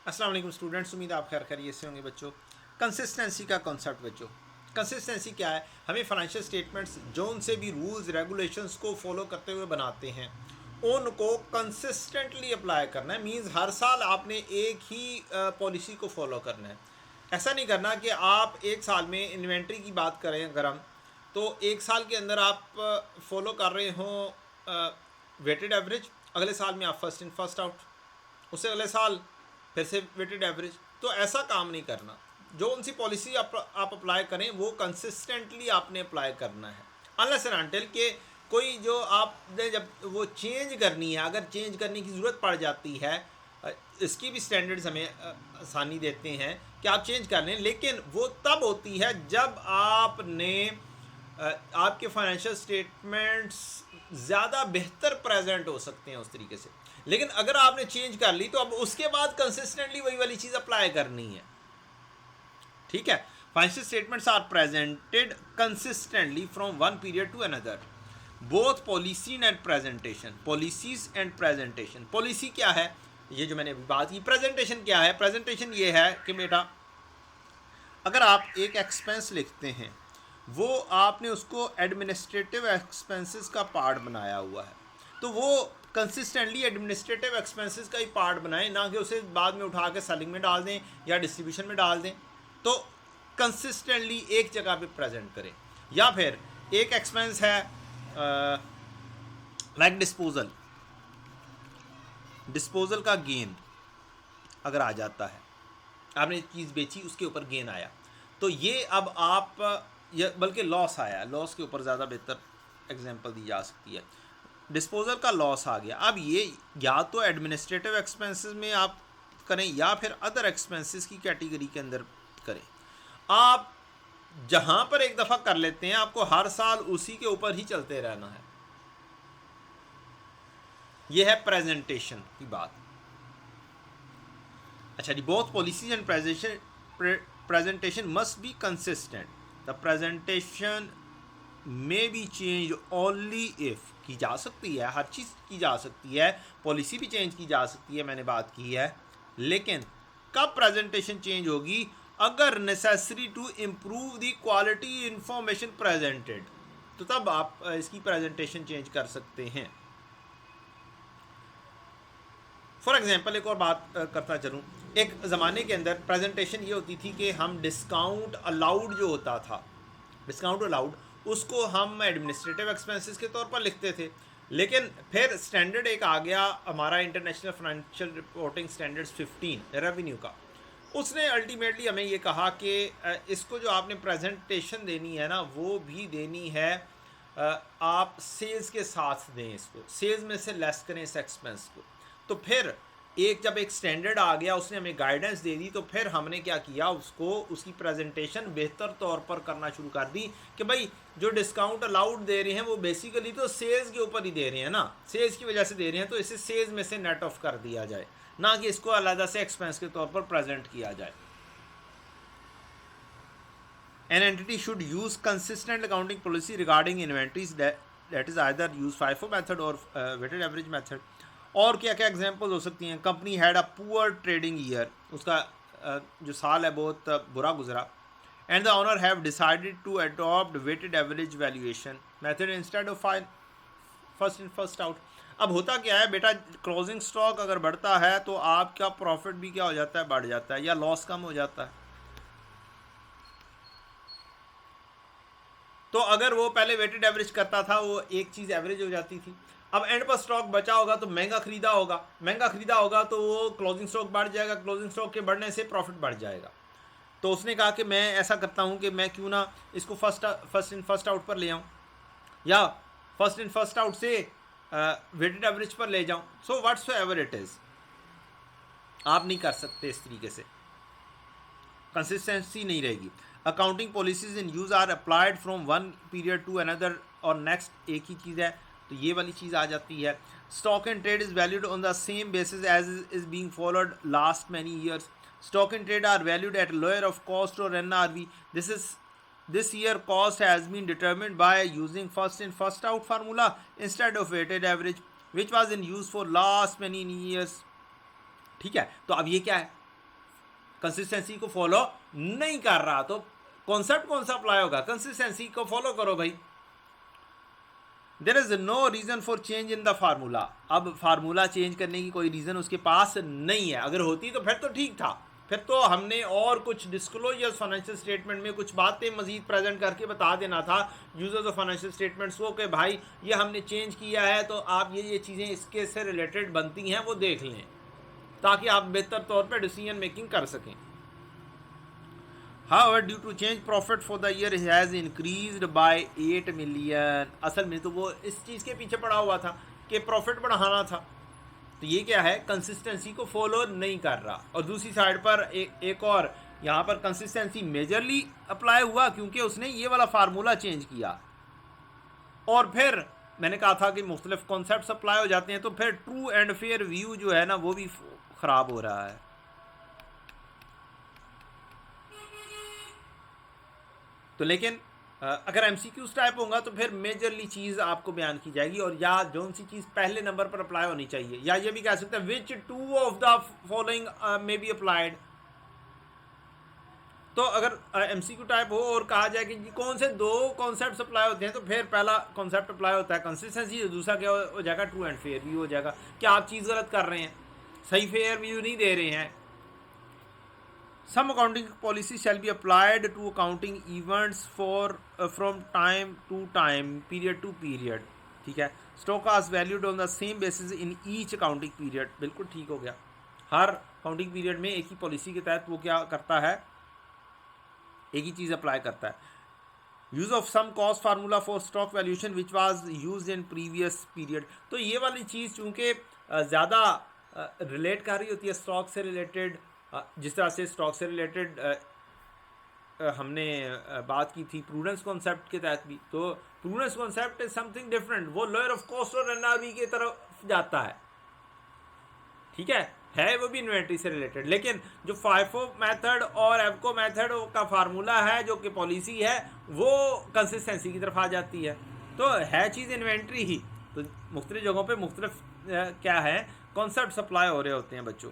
अस्सलाम वालेकुम स्टूडेंट्स, उम्मीद आप खैर खैरियत से होंगे बच्चों। कंसिस्टेंसी का कॉन्सेप्ट बच्चों, कंसिस्टेंसी क्या है? हमें फाइनेंशियल स्टेटमेंट्स जो उनसे भी रूल्स रेगुलेशंस को फॉलो करते हुए बनाते हैं उनको कंसिस्टेंटली अप्लाई करना है। मींस हर साल आपने एक ही पॉलिसी को फॉलो करना है। ऐसा नहीं करना कि आप एक साल में इन्वेंट्री की बात करें अगर हम, तो एक साल के अंदर आप फॉलो कर रहे हों वेटेड एवरेज, अगले साल में आप फर्स्ट इन फर्स्ट आउट, उससे अगले साल फिर से वेटेड एवरेज। तो ऐसा काम नहीं करना। जो उनसी पॉलिसी आप अप्लाई करें वो कंसिस्टेंटली आपने अप्लाई करना है। अनलेस एंड अनटिल के कोई जो आपने जब वो चेंज करनी है, अगर चेंज करने की ज़रूरत पड़ जाती है, इसकी भी स्टैंडर्ड्स हमें आसानी देते हैं कि आप चेंज कर लें, लेकिन वो तब होती है जब आपने आपके फाइनेंशियल स्टेटमेंट्स ज़्यादा बेहतर प्रेजेंट हो सकते हैं उस तरीके से। लेकिन अगर आपने चेंज कर ली तो अब उसके बाद कंसिस्टेंटली वही वाली चीज़ अप्लाई करनी है। ठीक है। Financial statements are presented consistently from one period to another, both policy and presentation. Policies and presentation. Policy क्या है, ये जो मैंने अभी बात की। प्रेजेंटेशन क्या है? प्रेजेंटेशन ये है कि बेटा अगर आप एक एक्सपेंस लिखते हैं, वो आपने उसको एडमिनिस्ट्रेटिव एक्सपेंसेस का पार्ट बनाया हुआ है, तो वो कंसिस्टेंटली एडमिनिस्ट्रेटिव एक्सपेंसेस का ही पार्ट बनाएं, ना कि उसे बाद में उठा के सेलिंग में डाल दें या डिस्ट्रीब्यूशन में डाल दें। तो कंसिस्टेंटली एक जगह पे प्रेजेंट करें। या फिर एक एक्सपेंस है लाइक डिस्पोजल, डिस्पोजल का गेन अगर आ जाता है, आपने चीज़ बेची उसके ऊपर गेन आया, तो ये अब आप बल्कि लॉस आया, लॉस के ऊपर ज़्यादा बेहतर एग्जांपल दी जा सकती है। डिस्पोजल का लॉस आ गया, अब ये या तो एडमिनिस्ट्रेटिव एक्सपेंसेस में आप करें या फिर अदर एक्सपेंसेस की कैटेगरी के अंदर करें। आप जहाँ पर एक दफ़ा कर लेते हैं आपको हर साल उसी के ऊपर ही चलते रहना है। यह है प्रेजेंटेशन की बात। अच्छा जी, both policies and presentation must be consistent. The presentation may be changed only if, की जा सकती है, हर चीज़ की जा सकती है, पॉलिसी भी चेंज की जा सकती है, मैंने बात की है। लेकिन कब प्रेजेंटेशन चेंज होगी? अगर necessary to improve the quality information presented, तो तब आप इसकी प्रेजेंटेशन चेंज कर सकते हैं। फॉर एग्जाम्पल एक और बात करता चलूँ, एक ज़माने के अंदर प्रेजेंटेशन ये होती थी कि हम डिस्काउंट अलाउड जो होता था, डिस्काउंट अलाउड, उसको हम एडमिनिस्ट्रेटिव एक्सपेंसेस के तौर पर लिखते थे। लेकिन फिर स्टैंडर्ड एक आ गया हमारा, international financial reporting standards 15 revenue का। उसने अल्टीमेटली हमें ये कहा कि इसको जो आपने प्रेजेंटेशन देनी है ना, वो भी देनी है आप सेल्स के साथ दें, इसको सेल्स में से लेस करें इस एक्सपेंस को। तो फिर जब एक स्टैंडर्ड आ गया, उसने हमें गाइडेंस दे दी, तो फिर हमने क्या किया, उसको उसकी प्रेजेंटेशन बेहतर तौर पर करना शुरू कर दी कि भाई जो डिस्काउंट अलाउड दे रहे हैं वो बेसिकली तो सेल्स के ऊपर ही दे रहे हैं ना, सेल्स की वजह से दे रहे हैं, तो इसे सेल्स में से नेट ऑफ कर दिया जाए, ना कि इसको अलग से एक्सपेंस के तौर पर प्रेजेंट किया जाए। An entity should use consistent accounting policy regarding inventories, that is either use FIFO method or weighted average method. और क्या क्या एग्जांपल्स हो सकती हैं? Company had a poor trading year, उसका जो साल है बहुत बुरा गुजरा, and the owner have decided to adopt weighted average valuation method instead of first in first out. अब होता क्या है बेटा, क्लोजिंग स्टॉक अगर बढ़ता है तो आपका प्रॉफिट भी क्या हो जाता है, बढ़ जाता है, या लॉस कम हो जाता है। तो अगर वो पहले वेटेड एवरेज करता था, वो एक चीज़ एवरेज हो जाती थी। अब एंड पर स्टॉक बचा होगा तो महंगा खरीदा होगा, महंगा खरीदा होगा तो वो क्लोजिंग स्टॉक बढ़ जाएगा, क्लोजिंग स्टॉक के बढ़ने से प्रॉफिट बढ़ जाएगा। तो उसने कहा कि मैं ऐसा करता हूँ कि मैं क्यों ना इसको फर्स्ट इन फर्स्ट आउट पर ले आऊँ, या फर्स्ट इन फर्स्ट आउट से वेटेड एवरेज पर ले जाऊँ। So what's ever it is, आप नहीं कर सकते इस तरीके से, कंसिस्टेंसी नहीं रहेगी। Accounting policies in use are applied from one period to another, और नेक्स्ट एक ही चीज़ है, तो ये वाली चीज़ आ जाती है। Stock and trade is valued on the same basis as is being followed last many years. Stock and trade are valued at lower of cost और NRV। This year cost has been determined by using first in first out formula instead of weighted average, which was in use for last many years। ठीक है, तो अब ये क्या है, consistency को follow नहीं कर रहा, तो कॉन्सेप्ट कौन सा अप्लाई होगा? कंसिस्टेंसी को फॉलो करो भाई। There is no reason for change in the formula. अब फार्मूला चेंज करने की कोई रीजन उसके पास नहीं है। अगर होती तो फिर तो ठीक था, फिर तो हमने और कुछ डिस्क्लोजर्स फाइनेंशियल स्टेटमेंट में कुछ बातें मजीद प्रेजेंट करके बता देना था यूजर्स ऑफ फाइनेंशियल स्टेटमेंट्स को कि भाई ये हमने चेंज किया है, तो आप ये चीज़ें इसके से रिलेटेड बनती हैं वो देख लें, ताकि आप बेहतर तौर पर डिसीजन मेकिंग कर सकें। However, due to change, profit for the year has increased by 8 million। असल में तो वो इस चीज़ के पीछे पड़ा हुआ था कि प्रॉफिट बढ़ाना था, तो ये क्या है? कंसिस्टेंसी को फॉलो नहीं कर रहा। और दूसरी साइड पर एक और यहाँ पर कंसिस्टेंसी मेजरली अप्लाई हुआ क्योंकि उसने ये वाला फार्मूला चेंज किया। और फिर मैंने कहा था कि मुख्तलिफ कॉन्सेप्ट अप्लाई हो जाते हैं, तो फिर ट्रू एंड फेयर व्यू जो है ना वो भी ख़राब हो रहा है। तो लेकिन अगर एमसीक्यूज टाइप होगा तो फिर मेजरली चीज़ आपको बयान की जाएगी, और या जो सी चीज़ पहले नंबर पर अप्लाई होनी चाहिए, या ये भी कह सकते हैं which two of the following may be applied. तो अगर एमसीक्यू टाइप हो और कहा जाए कि कौन से दो कॉन्सेप्ट अप्लाई होते हैं, तो फिर पहला कॉन्सेप्ट अप्लाई होता है कंसिस्टेंसी, दूसरा क्या हो जाएगा? ट्रू एंड फेयर व्यू हो जाएगा। क्या आप चीज़ गलत कर रहे हैं, सही फेयर व्यू नहीं दे रहे हैं। Some accounting policy shall be applied to accounting events from time to time, period to period। ठीक है, stock is valued on the same basis in each accounting period। बिल्कुल ठीक हो गया। हर अकाउंटिंग पीरियड में एक ही पॉलिसी के तहत वो क्या करता है? एक ही चीज़ अप्लाई करता है। Use of some cost formula for stock valuation which was used in previous period. तो ये वाली चीज़ चूँकि ज़्यादा रिलेट कर रही होती है स्टॉक से रिलेटेड, जिस तरह से स्टॉक से रिलेटेड हमने बात की थी प्रूडेंस कॉन्सेप्ट के तहत भी, तो prudence concept is something different, वो लोअर ऑफ कॉस्ट और एनआरवी की तरफ जाता है। ठीक है वो भी इन्वेंट्री से रिलेटेड, लेकिन जो फाइफो मेथड और एवको मेथड का फार्मूला है जो कि पॉलिसी है वो कंसिस्टेंसी की तरफ आ जाती है। तो है चीज़ इन्वेंट्री ही, तो मुख्तलिफ जगहों पे मुख्तलिफ क्या है कॉन्सेप्ट अप्लाई हो रहे होते हैं बच्चों।